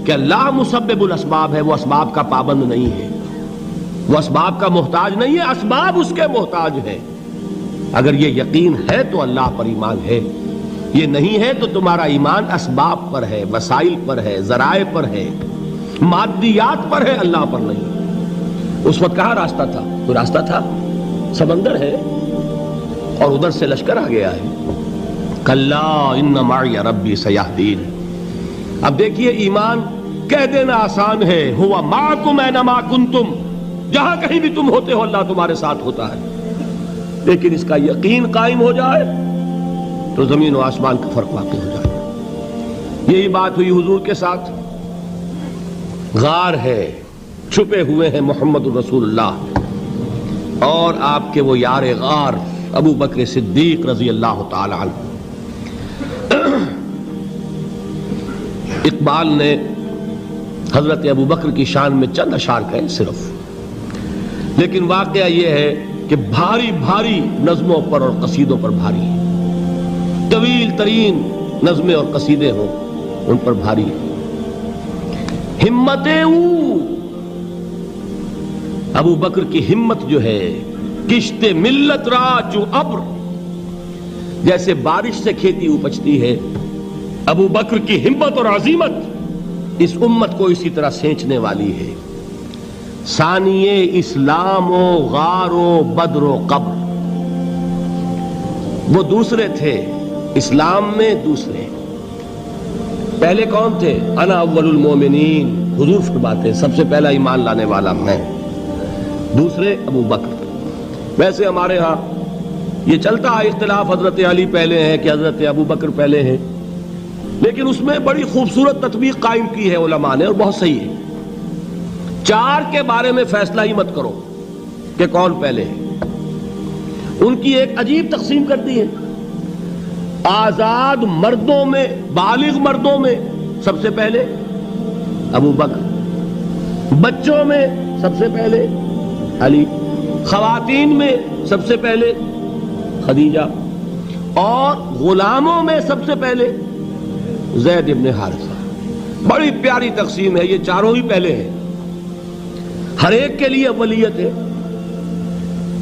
کہ اللہ مسبب الاسباب ہے، وہ اسباب کا پابند نہیں ہے، وہ اسباب کا محتاج نہیں ہے، اسباب اس کے محتاج ہیں۔ اگر یہ یقین ہے تو اللہ پر ایمان ہے، یہ نہیں ہے تو تمہارا ایمان اسباب پر ہے، وسائل پر ہے، ذرائع پر ہے، مادیات پر ہے، اللہ پر نہیں۔ اس وقت کہاں راستہ تھا؟ کوئی راستہ تھا؟ سمندر ہے اور ادھر سے لشکر آ گیا ہے۔ کلا ان معی ربی سیہدین۔ اب دیکھیے ایمان کہہ دینا آسان ہے، ہوا معکم اینما کنتم، جہاں کہیں بھی تم ہوتے ہو اللہ تمہارے ساتھ ہوتا ہے، لیکن اس کا یقین قائم ہو جائے تو زمین و آسمان کا فرق واقع ہو جائے۔ یہی بات ہوئی حضور کے ساتھ۔ غار ہے، چھپے ہوئے ہیں محمد الرسول اللہ اور آپ کے وہ یار غار ابو بکر صدیق رضی اللہ تعالی عنہ۔ اقبال نے حضرت ابو بکر کی شان میں چند اشعار کہے صرف، لیکن واقعہ یہ ہے کہ بھاری بھاری نظموں پر اور قصیدوں پر بھاری ہے، طویل ترین نظمیں اور قصیدے ہوں ان پر بھاری ہے۔ ہمتیں ابو بکر کی ہمت جو ہے، کشت ملت را جو ابر، جیسے بارش سے کھیتی اپجتی ہے، ابو بکر کی ہمت اور عزیمت اس امت کو اسی طرح سینچنے والی ہے۔ ثانیے اسلام و غار و بدر و قبر، وہ دوسرے تھے اسلام میں، دوسرے پہلے کون تھے؟ انا اول المومنین، حضور فرماتے ہیں سب سے پہلا ایمان لانے والا میں، دوسرے ابو بکر۔ ویسے ہمارے ہاں یہ چلتا ہے اختلاف، حضرت علی پہلے ہیں کہ حضرت ابو بکر پہلے ہیں، لیکن اس میں بڑی خوبصورت تطبیق قائم کی ہے علماء نے اور بہت صحیح ہے۔ چار کے بارے میں فیصلہ ہی مت کرو کہ کون پہلے ہے، ان کی ایک عجیب تقسیم کر دی ہے۔ آزاد مردوں میں، بالغ مردوں میں سب سے پہلے ابو بکر، بچوں میں سب سے پہلے علی، خواتین میں سب سے پہلے خدیجہ، اور غلاموں میں سب سے پہلے زید ابن حارثہ۔ بڑی پیاری تقسیم ہے، یہ چاروں ہی پہلے ہیں، ہر ایک کے لیے اولیت ہے۔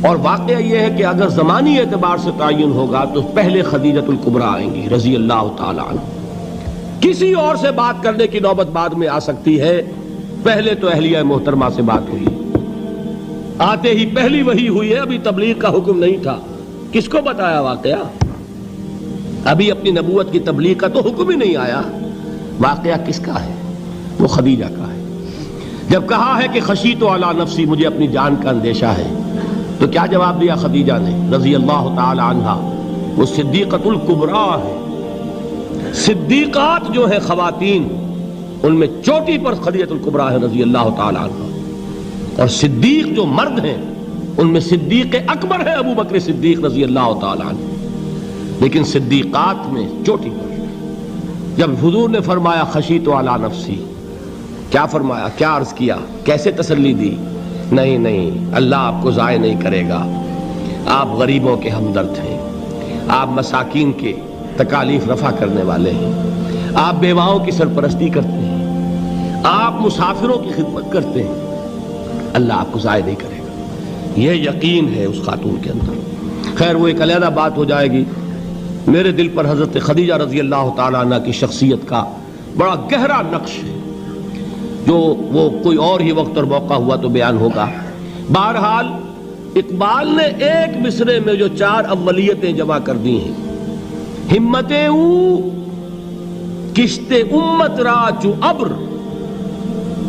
اور واقعہ یہ ہے کہ اگر زمانی اعتبار سے تعین ہوگا تو پہلے خدیجۃ الکبریٰ آئیں گی رضی اللہ تعالی عنہ۔ کسی اور سے بات کرنے کی نوبت بعد میں آ سکتی ہے، پہلے تو اہلیہ محترمہ سے بات ہوئی، آتے ہی پہلی وحی ہوئی ہے، ابھی تبلیغ کا حکم نہیں تھا۔ کس کو بتایا واقعہ؟ ابھی اپنی نبوت کی تبلیغ کا تو حکم ہی نہیں آیا۔ واقعہ کس کا ہے؟ وہ خدیجہ کا ہے۔ جب کہا ہے کہ خشیت علی نفسی، مجھے اپنی جان کا اندیشہ ہے، تو کیا جواب دیا خدیجہ نے رضی اللہ تعالی عنہا؟ وہ صدیقۃ الکبریٰ ہے۔ صدیقات جو ہیں خواتین، ان میں چوٹی پر خدیجۃ الکبریٰ ہے رضی اللہ تعالی عنہا، اور صدیق جو مرد ہیں ان میں صدیق اکبر ہے ابو بکر صدیق رضی اللہ تعالی عنہ، لیکن صدیقات میں چوٹی پر۔ جب حضور نے فرمایا خشیت علی نفسی، کیا فرمایا؟ کیا عرض کیا؟ کیسے تسلی دی؟ نہیں نہیں، اللہ آپ کو ضائع نہیں کرے گا، آپ غریبوں کے ہمدرد ہیں، آپ مساکین کے تکالیف رفع کرنے والے ہیں، آپ بیواؤں کی سرپرستی کرتے ہیں، آپ مسافروں کی خدمت کرتے ہیں، اللہ آپ کو ضائع نہیں کرے گا۔ یہ یقین ہے اس خاتون کے اندر۔ خیر وہ ایک علیحدہ بات ہو جائے گی۔ میرے دل پر حضرت خدیجہ رضی اللہ تعالیٰ عنہ کی شخصیت کا بڑا گہرا نقش ہے، جو وہ کوئی اور ہی وقت اور موقع ہوا تو بیان ہوگا۔ بہرحال اقبال نے ایک مصرے میں جو چار اولیتیں جمع کر دی ہیں، ہمتیں کشت امت را چو ابر،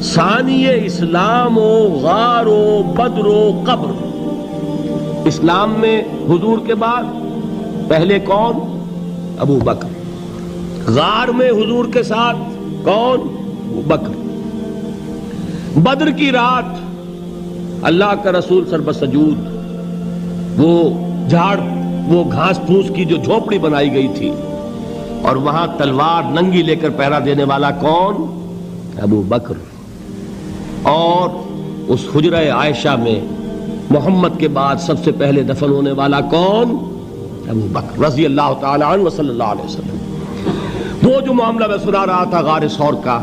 ثانی اسلام و غار و بدر و قبر۔ اسلام میں حضور کے بعد پہلے کون؟ ابو بکر۔ غار میں حضور کے ساتھ کون؟ ابو بکر۔ بدر کی رات اللہ کا رسول سر بسجود، وہ جھاڑ، وہ گھاس پھوس کی جو جھوپڑی بنائی گئی تھی، اور وہاں تلوار ننگی لے کر پہرا دینے والا کون؟ ابو بکر۔ اور اس حجرہ عائشہ میں محمد کے بعد سب سے پہلے دفن ہونے والا کون؟ ابو بکر رضی اللہ تعالی عنہ وصلی اللہ علیہ وسلم۔ وہ جو معاملہ میں سنا رہا تھا غار ثور کا،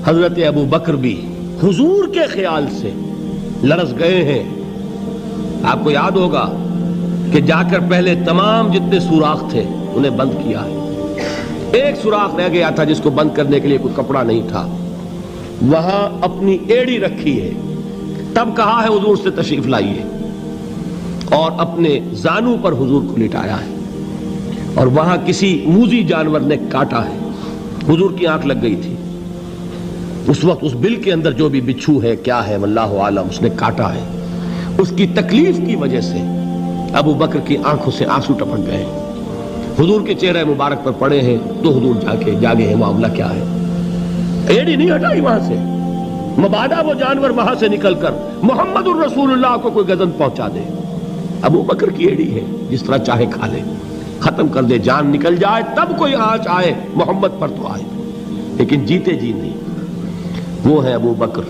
حضرت ابو بکر بھی حضور کے خیال سے لرز گئے ہیں. آپ کو یاد ہوگا کہ جا کر پہلے تمام جتنے سوراخ تھے انہیں بند کیا ہے. ایک سوراخ رہ گیا تھا جس کو بند کرنے کے لیے کوئی کپڑا نہیں تھا. وہاں اپنی ایڑی رکھی ہے. تب کہا ہے حضور سے تشریف لائیے, اور اپنے زانو پر حضور کو لٹایا ہے. اور وہاں کسی موذی جانور نے کاٹا ہے. حضور کی آنکھ لگ گئی تھی. اس وقت اس بل کے اندر جو بھی بچھو ہے کیا ہے واللہ عالم, اس نے کاٹا ہے. اس کی تکلیف کی وجہ سے ابو بکر کی آنکھوں سے آنسو ٹپک گئے. حضور کے چہرے مبارک پر پڑے ہیں تو حضور جاگے ہیں, معاملہ کیا ہے. ایڑی نہیں ہٹائی وہاں سے, مبادا وہ جانور وہاں سے نکل کر محمد الرسول اللہ کو کوئی گزن پہنچا دے. ابو بکر کی ایڑی ہے, جس طرح چاہے کھا لے, ختم کر دے, جان نکل جائے تب کوئی آنچ آئے محمد پر تو آئے, لیکن جیتے جی نہیں. وہ ہے ابو بکر.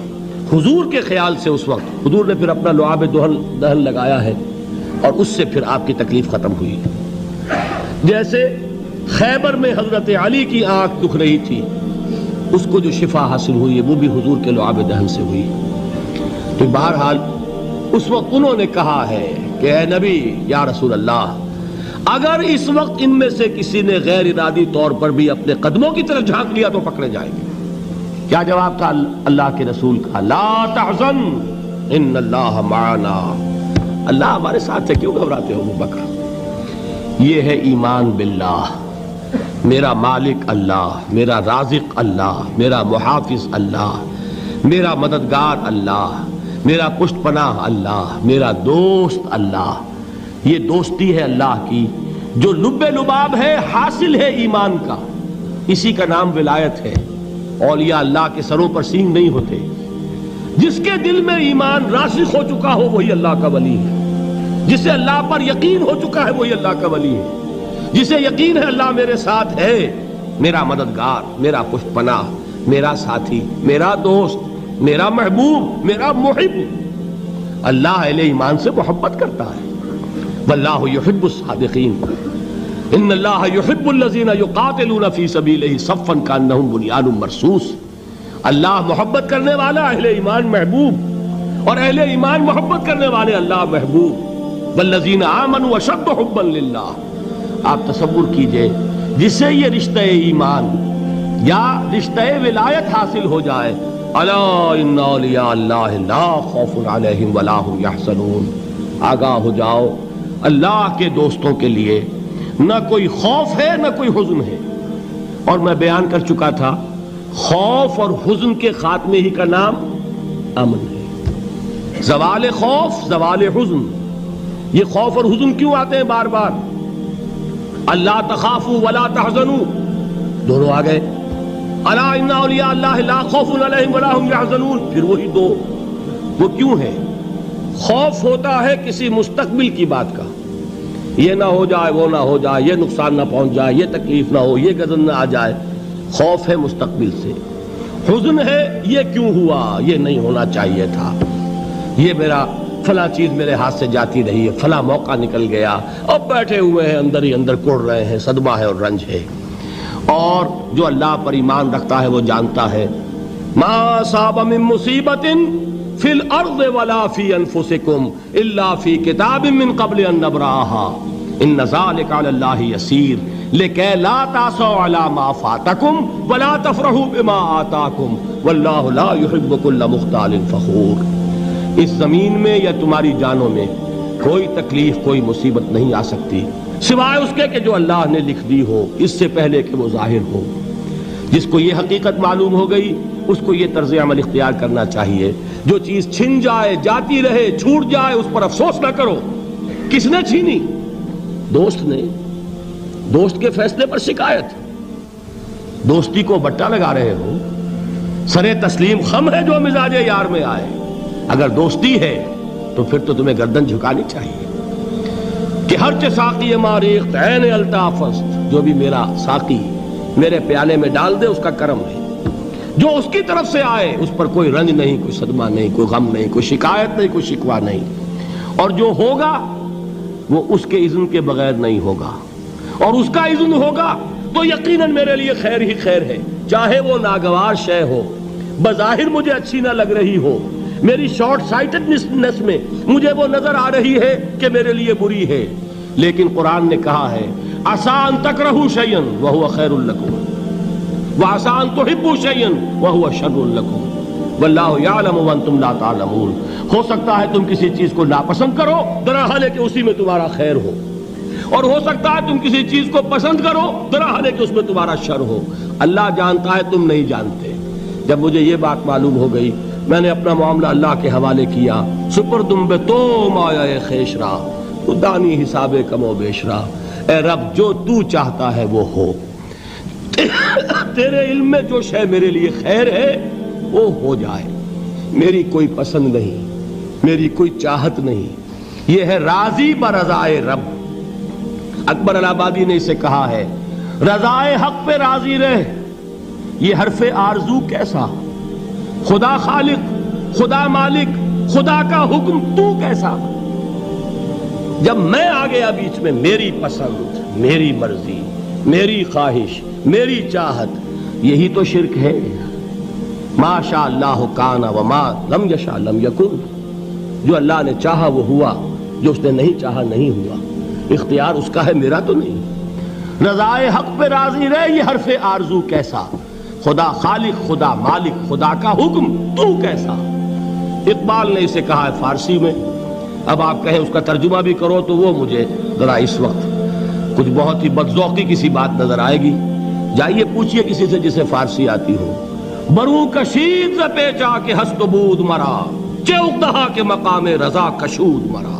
حضور کے خیال سے اس وقت حضور نے پھر اپنا لعاب دہن لگایا ہے, اور اس سے پھر آپ کی تکلیف ختم ہوئی. جیسے خیبر میں حضرت علی کی آنکھ دکھ رہی تھی, اس کو جو شفا حاصل ہوئی ہے وہ بھی حضور کے لعاب دہن سے ہوئی. تو بہرحال اس وقت انہوں نے کہا ہے کہ اے نبی یا رسول اللہ, اگر اس وقت ان میں سے کسی نے غیر ارادی طور پر بھی اپنے قدموں کی طرف جھانک لیا تو پکڑے جائیں گے. کیا جواب تھا اللہ کے رسول کا؟ لا تحزن ان اللہ معنا. اللہ ہمارے ساتھ ہے, کیوں گھبراتے ہو ابو بکر. یہ ہے ایمان باللہ, میرا مالک اللہ, میرا رازق اللہ, میرا محافظ اللہ, میرا مددگار اللہ, میرا پشت پناہ اللہ, میرا دوست اللہ. یہ دوستی ہے اللہ کی جو لب لباب ہے, حاصل ہے ایمان کا. اسی کا نام ولایت ہے. اولیاء اللہ کے سروں پر سینگ نہیں ہوتے. جس کے دل میں ایمان راسخ ہو چکا ہو وہی اللہ کا ولی ہے. جسے اللہ پر یقین ہو چکا ہے وہی اللہ کا ولی ہے. جسے یقین ہے اللہ میرے ساتھ ہے, میرا مددگار, میرا پشت پناہ, میرا ساتھی, میرا دوست, میرا محبوب, میرا محب. اللہ اہل ایمان سے محبت کرتا ہے. واللہ یحب الصادقین. ان اللہ یحب الذین یقاتلون فی سبیلہ صفا کانہم بنیان مرصوص. اللہ محبت کرنے والا, اہل ایمان محبوب, اور اہل ایمان محبت کرنے والے اللہ محبوب. والذین آمنوا اشد حبا للہ. آپ تصور کیجئے جسے یہ رشتہ ایمان یا رشتہ ولایت حاصل ہو جائے, الا ان اولیاء اللہ لا خوف علیہم ولا هم یحزنون. آگاہ ہو جاؤ, اللہ کے دوستوں کے لیے نہ کوئی خوف ہے نہ کوئی حزن ہے. اور میں بیان کر چکا تھا, خوف اور حزن کے خاتمے ہی کا نام امن ہے. زوال خوف, زوال حزن. یہ خوف اور حزن کیوں آتے ہیں بار بار؟ اللہ تخافوا ولا تحزنوا, دونوں آ گئے. الا ان اولیاء اللہ لا خوف علیہم ولا هم یحزنون, پھر وہی دو. وہ کیوں ہے؟ خوف ہوتا ہے کسی مستقبل کی بات کا, یہ نہ ہو جائے, وہ نہ ہو جائے, یہ نقصان نہ پہنچ جائے, یہ تکلیف نہ ہو, یہ غضب نہ آ جائے. خوف ہے مستقبل سے. حزن ہے یہ کیوں ہوا, یہ نہیں ہونا چاہیے تھا, یہ میرا فلاں چیز میرے ہاتھ سے جاتی رہی ہے, فلاں موقع نکل گیا, اب بیٹھے ہوئے ہیں اندر ہی اندر کڑ رہے ہیں, صدمہ ہے اور رنج ہے. اور جو اللہ پر ایمان رکھتا ہے وہ جانتا ہے ما اصاب من مصیبت فی الارض ولا فی انفسکم الا فی کتاب من قبل ان نبرأها ان ذلک علی اللہ یسیر لکی لا تعصوا علی ما فاتکم ولا تفرحوا بما آتاکم واللہ لا يحب کل مختال فخور. اس زمین میں یا تمہاری جانوں میں کوئی تکلیف, کوئی مصیبت نہیں آ سکتی سوائے اس کے کہ جو اللہ نے لکھ دی ہو, اس سے پہلے کہ وہ ظاہر ہو. جس کو یہ حقیقت معلوم ہو گئی اس کو یہ طرز عمل اختیار کرنا چاہیے. جو چیز چھن جائے, جاتی رہے, چھوٹ جائے, اس پر افسوس نہ کرو. کس نے چھینی؟ دوست نے. دوست کے فیصلے پر شکایت. دوستی کو بٹا لگا رہے ہو, سرے تسلیم خم ہے جو مزاج یار میں آئے. اگر دوستی ہے تو پھر تو تمہیں گردن جھکانی چاہیے کہ ہر چہ ساقی ماریخت عین الطافست, جو بھی میرا ساقی میرے پیالے میں ڈال دے اس کا کرم ہے. جو اس کی طرف سے آئے اس پر کوئی رنج نہیں, کوئی صدمہ نہیں, کوئی غم نہیں, کوئی شکایت نہیں, کوئی شکوہ نہیں. اور جو ہوگا وہ اس کے اذن کے بغیر نہیں ہوگا, اور اس کا اذن ہوگا تو یقیناً میرے لیے خیر ہی خیر ہے, چاہے وہ ناگوار شے ہو, بظاہر مجھے اچھی نہ لگ رہی ہو، میری شارٹ سائٹڈنس میں مجھے وہ نظر آ رہی ہے کہ میرے لیے بری ہے، لیکن قرآن نے کہا ہے عسیٰ ان تکرہوا شیئا وہو خیر لکم وعسیٰ ان تحبوا شیئا وہو شر لکم واللہ یعلم وانتم لا تعلمون۔ ہو سکتا ہے تم کسی چیز کو ناپسند کرو درحال ہے کہ اسی میں تمہارا خیر ہو، اور ہو سکتا ہے تم کسی چیز کو پسند کرو درحال ہے کہ اس میں تمہارا شر ہو۔ اللہ جانتا ہے، تم نہیں جانتے۔ جب مجھے یہ بات معلوم ہو گئی، میں نے اپنا معاملہ اللہ کے حوالے کیا۔ سپردم بے تو مایا خیشرا تو دانی حساب کم و بیشرا، اے رب جو تو چاہتا ہے وہ ہو، تیرے علم میں جو شے میرے لیے خیر ہے وہ ہو جائے، میری کوئی پسند نہیں، میری کوئی چاہت نہیں، یہ ہے راضی برضائے رب۔ اکبر الہآبادی نے اسے کہا ہے رضائے حق پہ راضی رہ، یہ حرف آرزو کیسا، خدا خالق، خدا مالک، خدا کا حکم تو کیسا۔ جب میں آ گیا بیچ میں، میری پسند، میری مرضی، میری خواہش، میری چاہت، یہی تو شرک ہے۔ ما شاء اللہ کان وما لم یشاء لم یکن، جو اللہ نے چاہا وہ ہوا، جو اس نے نہیں چاہا نہیں ہوا، اختیار اس کا ہے، میرا تو نہیں۔ رضائے حق پہ راضی رہے، یہ حرف آرزو کیسا، خدا خالق، خدا مالک، خدا کا حکم تو کیسا۔ اقبال نے اسے کہا ہے فارسی میں، اب آپ کہیں اس کا ترجمہ بھی کرو تو وہ مجھے ذرا اس وقت کچھ بہت ہی بدذوقی کسی بات نظر آئے گی۔ جائیے پوچھئے کسی سے جسے فارسی آتی ہو، برو کشید ز پیچا کے ہست و بود مرا، چے اقدہا کے مقام رضا کشود مرا۔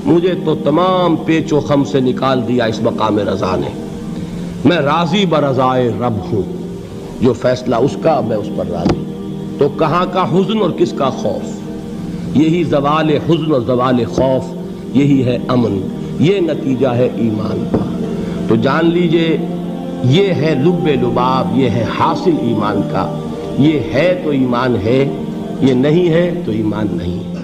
مجھے تو تمام پیچ و خم سے نکال دیا اس مقام رضا نے، میں راضی برضائے رب ہوں، جو فیصلہ اس کا میں اس پر راضی۔ تو کہاں کا حزن اور کس کا خوف، یہی زوال حزن اور زوال خوف، یہی ہے امن، یہ نتیجہ ہے ایمان کا۔ تو جان لیجئے یہ ہے لب لباب، یہ ہے حاصل ایمان کا، یہ ہے تو ایمان ہے، یہ نہیں ہے تو ایمان نہیں۔